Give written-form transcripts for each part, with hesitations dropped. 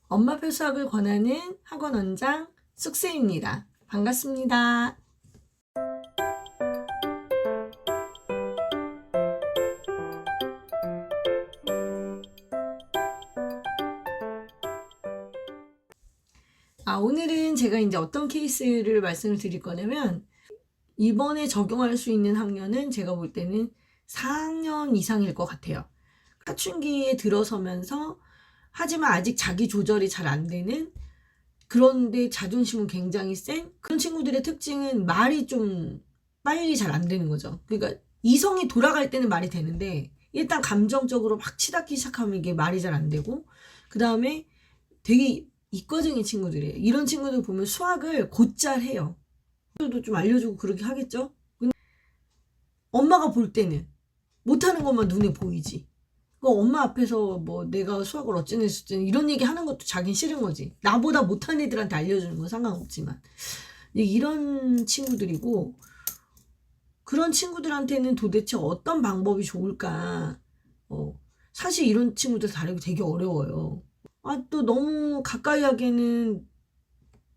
엄마표 수학을 권하는 학원 원장 쑥쌤입니다. 반갑습니다. 오늘은 제가 이제 어떤 케이스를 말씀을 드릴 거냐면, 이번에 적용할 수 있는 학년은 제가 볼 때는 4학년 이상일 것 같아요. 사춘기에 들어서면서, 하지만 아직 자기 조절이 잘 안 되는, 그런데 자존심은 굉장히 센 그런 친구들의 특징은 말이 좀 빨리 잘 안 되는 거죠. 그러니까 이성이 돌아갈 때는 말이 되는데, 일단 감정적으로 막 치닫기 시작하면 이게 말이 잘 안 되고, 그 다음에 되게 이과적인 친구들이에요. 이런 친구들 보면 수학을 곧잘 해요. 도 좀 알려주고 그러게 하겠죠. 근데 엄마가 볼 때는 못하는 것만 눈에 보이지. 엄마 앞에서 뭐 내가 수학을 어쩌네 저쩌네 이런 얘기 하는 것도 자긴 싫은 거지. 나보다 못한 애들한테 알려주는 건 상관없지만. 이런 친구들이고, 그런 친구들한테는 도대체 어떤 방법이 좋을까. 사실 이런 친구들 다루기 되게 어려워요. 또 너무 가까이 하기에는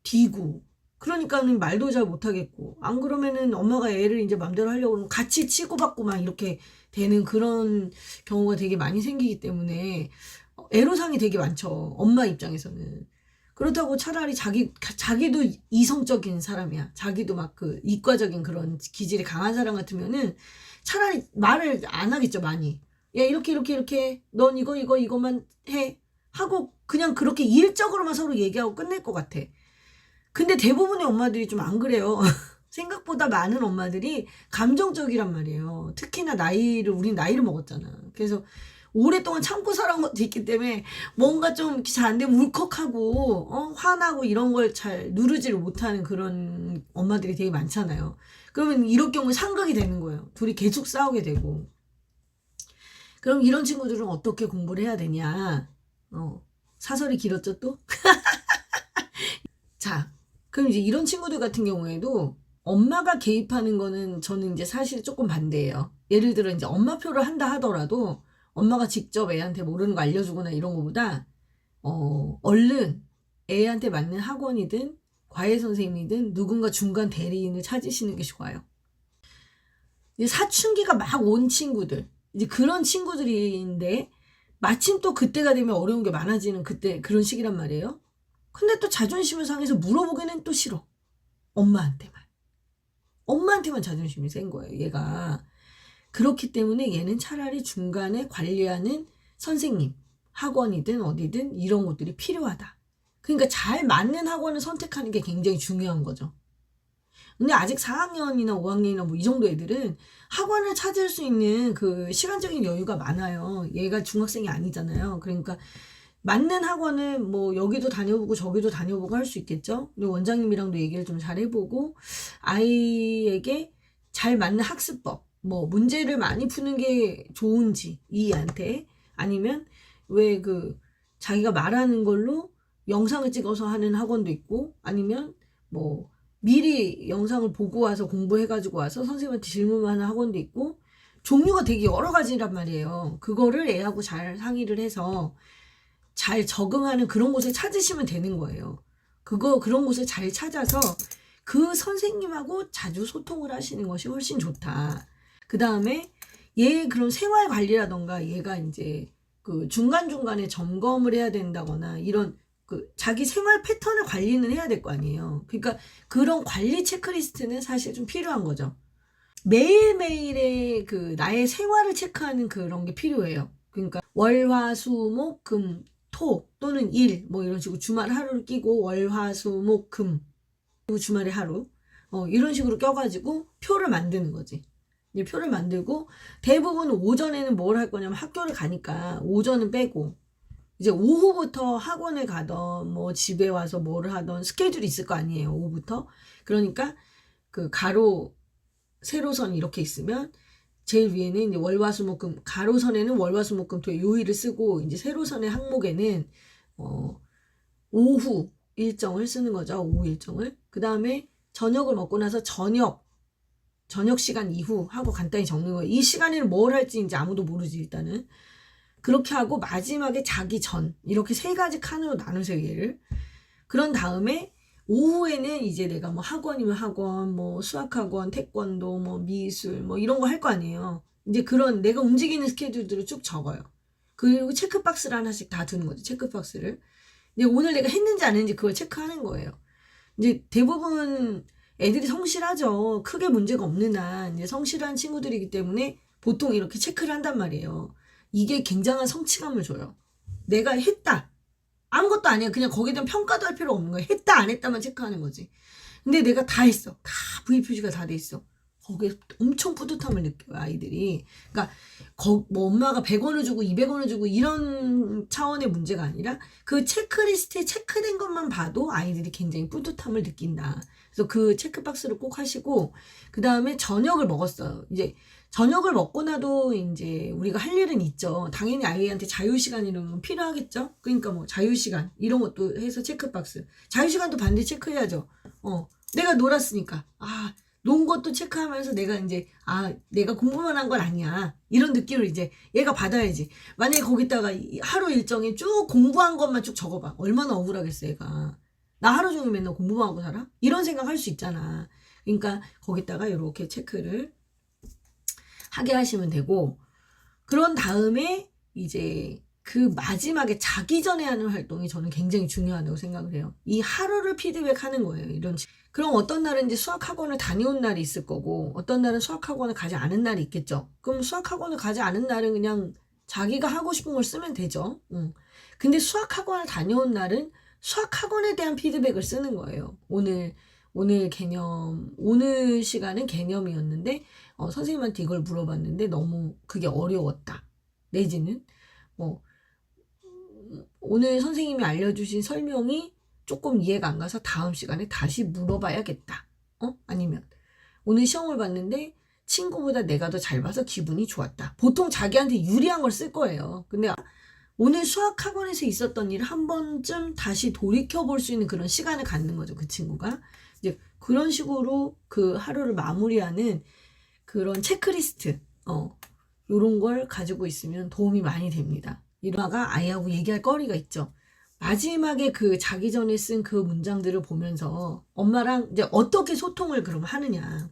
D고, 그러니까는 말도 잘 못하겠고, 안 그러면은 엄마가 애를 이제 맘대로 하려고 그러면 같이 치고받고 막 이렇게 되는 그런 경우가 되게 많이 생기기 때문에 애로사항이 되게 많죠. 엄마 입장에서는. 그렇다고 차라리 자기도 이성적인 사람이야. 자기도 막 그 이과적인 그런 기질이 강한 사람 같으면은 차라리 말을 안 하겠죠, 많이. 야, 이렇게. 넌 이거만 해. 하고 그냥 그렇게 일적으로만 서로 얘기하고 끝낼 것 같아. 근데 대부분의 엄마들이 좀 안 그래요. 생각보다 많은 엄마들이 감정적이란 말이에요. 특히나 우린 나이를 먹었잖아. 그래서 오랫동안 참고 살아온 것도 있기 때문에 뭔가 좀 잘 안 되면 울컥하고, 화나고 이런 걸 잘 누르지를 못하는 그런 엄마들이 되게 많잖아요. 그러면 이럴 경우에 상극이 되는 거예요. 둘이 계속 싸우게 되고. 그럼 이런 친구들은 어떻게 공부를 해야 되냐? 사설이 길었죠, 또? 자, 그럼 이제 이런 친구들 같은 경우에도 엄마가 개입하는 거는 저는 이제 사실 조금 반대예요. 예를 들어 이제 엄마표를 한다 하더라도 엄마가 직접 애한테 모르는 거 알려주거나 이런 거보다 얼른 애한테 맞는 학원이든 과외 선생님이든 누군가 중간 대리인을 찾으시는 게 좋아요. 이제 사춘기가 막 온 친구들, 이제 그런 친구들인데 마침 또 그때가 되면 어려운 게 많아지는 그때 그런 시기란 말이에요. 근데 또 자존심을 상해서 물어보기는 또 싫어. 엄마한테만 자존심이 센 거예요, 얘가. 그렇기 때문에 얘는 차라리 중간에 관리하는 선생님, 학원이든 어디든 이런 것들이 필요하다. 그러니까 잘 맞는 학원을 선택하는 게 굉장히 중요한 거죠. 근데 아직 4학년이나 5학년이나 뭐 이 정도 애들은 학원을 찾을 수 있는 그 시간적인 여유가 많아요. 얘가 중학생이 아니잖아요. 그러니까 맞는 학원을 뭐 여기도 다녀보고 저기도 다녀보고 할 수 있겠죠. 근데 원장님이랑도 얘기를 좀 잘 해보고 아이에게 잘 맞는 학습법, 뭐 문제를 많이 푸는 게 좋은지 이 애한테, 아니면 왜 자기가 말하는 걸로 영상을 찍어서 하는 학원도 있고, 아니면 뭐 미리 영상을 보고 와서 공부해가지고 와서 선생님한테 질문하는 학원도 있고, 종류가 되게 여러 가지란 말이에요. 그거를 애하고 잘 상의를 해서 잘 적응하는 그런 곳을 찾으시면 되는 거예요. 그런 곳을 잘 찾아서 그 선생님하고 자주 소통을 하시는 것이 훨씬 좋다. 그 다음에 얘 그런 생활 관리라던가, 얘가 이제 그 중간중간에 점검을 해야 된다거나 이런 자기 생활 패턴을 관리는 해야 될 거 아니에요. 그러니까 그런 관리 체크리스트는 사실 좀 필요한 거죠. 매일매일의 나의 생활을 체크하는 그런 게 필요해요. 그러니까 월, 화, 수, 목, 금, 토 또는 일 뭐 이런 식으로 주말 하루를 끼고 월, 화, 수, 목, 금 그리고 주말에 하루 이런 식으로 껴가지고 표를 만드는 거지. 이제 표를 만들고 대부분 오전에는 뭘 할 거냐면 학교를 가니까 오전은 빼고 이제 오후부터 학원을 가던 뭐 집에 와서 뭘 하던 스케줄이 있을 거 아니에요. 오후부터. 그러니까 가로 세로선이 이렇게 있으면 제일 위에는 이제 월화수목금, 가로선에는 월화수목금토의 요일을 쓰고, 이제 세로선의 항목에는 오후 일정을 쓰는 거죠. 오후 일정을. 그 다음에 저녁을 먹고 나서 저녁 시간 이후 하고 간단히 적는 거예요. 이 시간에는 뭘 할지 이제 아무도 모르지, 일단은. 그렇게 하고 마지막에 자기 전 이렇게 3가지 칸으로 나누세요, 얘를. 그런 다음에 오후에는 이제 내가 뭐 학원이면 학원, 뭐 수학학원, 태권도, 뭐 미술, 뭐 이런 거 할 거 아니에요. 이제 그런 내가 움직이는 스케줄들을 쭉 적어요. 그리고 체크박스를 하나씩 다 두는 거죠. 체크박스를. 근데 오늘 내가 했는지 안 했는지 그걸 체크하는 거예요. 이제 대부분 애들이 성실하죠. 크게 문제가 없는 한 이제 성실한 친구들이기 때문에 보통 이렇게 체크를 한단 말이에요. 이게 굉장한 성취감을 줘요. 내가 했다. 아무것도 아니야. 그냥 거기에 대한 평가도 할 필요 없는 거야. 했다 안 했다만 체크하는 거지. 근데 내가 다 했어. 다 V 표시가 다 돼 있어. 거기에 엄청 뿌듯함을 느껴요, 아이들이. 그러니까 뭐 엄마가 100원을 주고 200원을 주고 이런 차원의 문제가 아니라 그 체크리스트에 체크된 것만 봐도 아이들이 굉장히 뿌듯함을 느낀다. 그래서 그 체크박스를 꼭 하시고, 그 다음에 저녁을 먹었어요. 이제 저녁을 먹고 나도 이제 우리가 할 일은 있죠. 당연히 아이한테 자유시간 이런 건 필요하겠죠. 그러니까 뭐 자유시간 이런 것도 해서 체크박스. 자유시간도 반드시 체크해야죠. 내가 놀았으니까. 논 것도 체크하면서 내가 이제 내가 공부만 한 건 아니야 이런 느낌을 이제 얘가 받아야지. 만약에 거기다가 하루 일정에 쭉 공부한 것만 쭉 적어봐. 얼마나 억울하겠어 얘가. 나 하루 종일 맨날 공부만 하고 살아? 이런 생각 할 수 있잖아. 그러니까 거기다가 이렇게 체크를 하게 하시면 되고, 그런 다음에 이제 그 마지막에 자기 전에 하는 활동이 저는 굉장히 중요하다고 생각을 해요. 이 하루를 피드백하는 거예요. 그럼 어떤 날은 이제 수학학원을 다녀온 날이 있을 거고, 어떤 날은 수학학원을 가지 않은 날이 있겠죠. 그럼 수학학원을 가지 않은 날은 그냥 자기가 하고 싶은 걸 쓰면 되죠. 근데 수학학원을 다녀온 날은 수학학원에 대한 피드백을 쓰는 거예요. 오늘 시간은 개념이었는데, 선생님한테 이걸 물어봤는데 너무 그게 어려웠다. 내지는, 오늘 선생님이 알려주신 설명이 조금 이해가 안 가서 다음 시간에 다시 물어봐야겠다. 아니면 오늘 시험을 봤는데 친구보다 내가 더 잘 봐서 기분이 좋았다. 보통 자기한테 유리한 걸 쓸 거예요. 근데 오늘 수학학원에서 있었던 일을 한 번쯤 다시 돌이켜볼 수 있는 그런 시간을 갖는 거죠. 그 친구가. 이제 그런 식으로 그 하루를 마무리하는 그런 체크리스트, 요런 걸 가지고 있으면 도움이 많이 됩니다. 엄마가 아이하고 얘기할 거리가 있죠. 마지막에 그 자기 전에 쓴 그 문장들을 보면서 엄마랑 이제 어떻게 소통을 그럼 하느냐.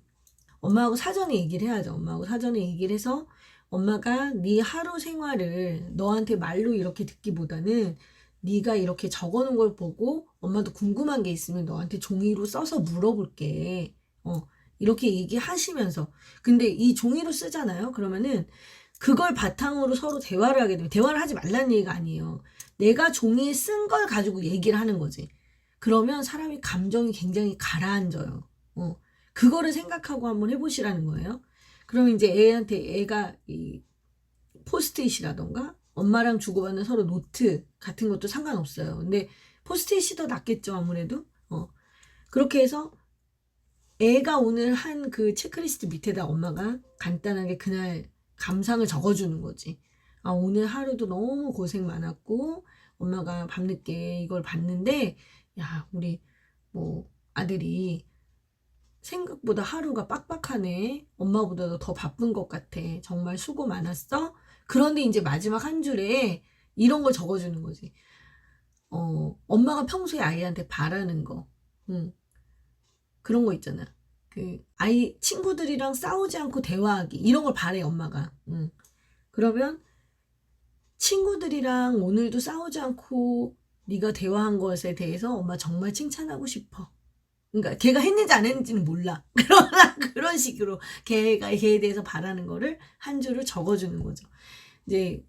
엄마하고 사전에 얘기를 해야죠. 엄마하고 사전에 얘기를 해서 엄마가 네 하루 생활을 너한테 말로 이렇게 듣기보다는 네가 이렇게 적어놓은 걸 보고 엄마도 궁금한 게 있으면 너한테 종이로 써서 물어볼게. 이렇게 얘기하시면서. 근데 이 종이로 쓰잖아요. 그러면은 그걸 바탕으로 서로 대화를 하게 되면, 대화를 하지 말라는 얘기가 아니에요. 내가 종이에 쓴 걸 가지고 얘기를 하는 거지. 그러면 사람이 감정이 굉장히 가라앉아요. 그거를 생각하고 한번 해보시라는 거예요. 그러면 이제 애가 이 포스트잇이라던가 엄마랑 주고받는 서로 노트 같은 것도 상관없어요. 근데 포스트잇이 더 낫겠죠, 아무래도. 그렇게 해서 애가 오늘 한 그 체크리스트 밑에다 엄마가 간단하게 그날 감상을 적어주는 거지. 오늘 하루도 너무 고생 많았고 엄마가 밤늦게 이걸 봤는데, 야, 우리 뭐 아들이 생각보다 하루가 빡빡하네. 엄마보다도 더 바쁜 것 같아. 정말 수고 많았어. 그런데 이제 마지막 한 줄에 이런 걸 적어주는 거지. 엄마가 평소에 아이한테 바라는 거. 그런 거 있잖아. 그 아이 친구들이랑 싸우지 않고 대화하기 이런 걸 바래 엄마가. 그러면 친구들이랑 오늘도 싸우지 않고 네가 대화한 것에 대해서 엄마 정말 칭찬하고 싶어. 그러니까 걔가 했는지 안 했는지는 몰라. 그런 식으로 걔에 대해서 바라는 거를 한 줄을 적어주는 거죠. 이제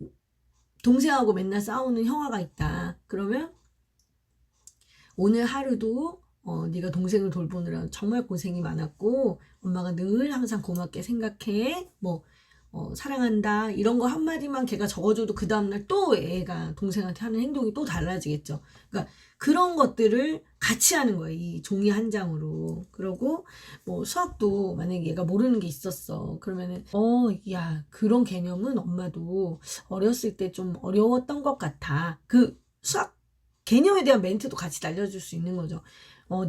동생하고 맨날 싸우는 형아가 있다. 그러면 오늘 하루도 네가 동생을 돌보느라 정말 고생이 많았고 엄마가 늘 항상 고맙게 생각해. 사랑한다. 이런 거 한마디만 걔가 적어줘도 그 다음날 또 애가 동생한테 하는 행동이 또 달라지겠죠. 그러니까 그런 것들을 같이 하는 거예요. 이 종이 한 장으로. 그러고 수학도 만약에 얘가 모르는 게 있었어. 그러면은 야, 그런 개념은 엄마도 어렸을 때 좀 어려웠던 것 같아. 그 수학 개념에 대한 멘트도 같이 날려줄 수 있는 거죠.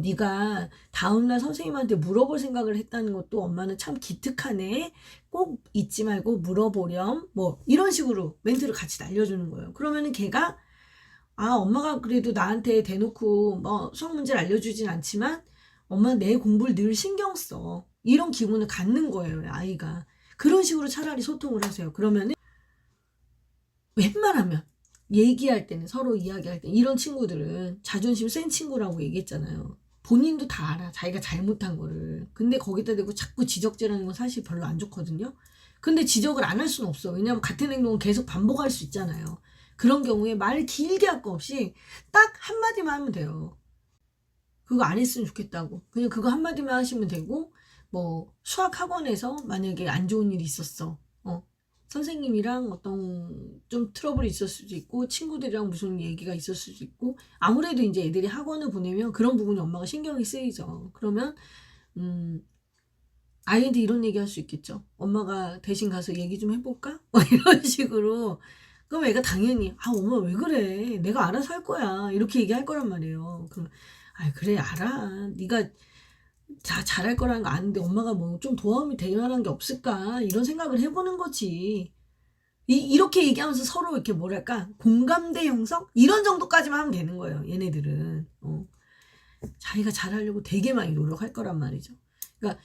네가 다음날 선생님한테 물어볼 생각을 했다는 것도 엄마는 참 기특하네. 꼭 잊지 말고 물어보렴. 뭐 이런 식으로 멘트를 같이 날려주는 거예요. 그러면은 걔가 엄마가 그래도 나한테 대놓고 뭐 수학 문제를 알려주진 않지만 엄마는 내 공부를 늘 신경 써. 이런 기분을 갖는 거예요, 아이가. 그런 식으로 차라리 소통을 하세요. 그러면은 웬만하면 얘기할 때는, 서로 이야기할 때 이런 친구들은 자존심 센 친구라고 얘기했잖아요. 본인도 다 알아, 자기가 잘못한 거를. 근데 거기다 대고 자꾸 지적질하는 건 사실 별로 안 좋거든요. 근데 지적을 안 할 수는 없어. 왜냐하면 같은 행동을 계속 반복할 수 있잖아요. 그런 경우에 말 길게 할 거 없이 딱 한마디만 하면 돼요. 그거 안 했으면 좋겠다고. 그냥 그거 한마디만 하시면 되고, 뭐 수학 학원에서 만약에 안 좋은 일이 있었어. 선생님이랑 어떤 좀 트러블이 있었을 수도 있고, 친구들이랑 무슨 얘기가 있었을 수도 있고, 아무래도 이제 애들이 학원을 보내면 그런 부분이 엄마가 신경이 쓰이죠. 그러면 아이한테 이런 얘기 할 수 있겠죠. 엄마가 대신 가서 얘기 좀 해볼까? 뭐 이런 식으로. 그럼 애가 당연히 엄마 왜 그래? 내가 알아서 할 거야. 이렇게 얘기할 거란 말이에요. 그럼 그래 알아. 네가 다 잘할 거라는 거 아는데 엄마가 뭐 좀 도움이 될 만한 게 없을까? 이런 생각을 해보는 거지. 이렇게 얘기하면서 서로 이렇게 뭐랄까 공감대 형성? 이런 정도까지만 하면 되는 거예요. 얘네들은. 자기가 잘하려고 되게 많이 노력할 거란 말이죠. 그러니까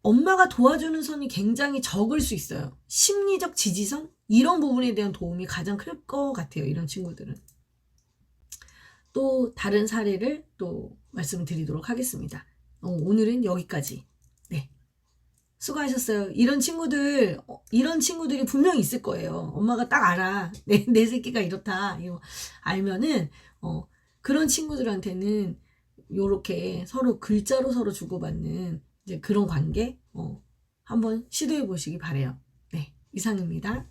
엄마가 도와주는 선이 굉장히 적을 수 있어요. 심리적 지지선? 이런 부분에 대한 도움이 가장 클 것 같아요. 이런 친구들은. 또 다른 사례를 또 말씀드리도록 하겠습니다. 오늘은 여기까지. 네. 수고하셨어요. 이런 친구들이 분명히 있을 거예요. 엄마가 딱 알아. 내 새끼가 이렇다. 이거 알면은, 그런 친구들한테는 요렇게 서로 글자로 서로 주고받는 이제 그런 관계, 한번 시도해 보시기 바래요. 네. 이상입니다.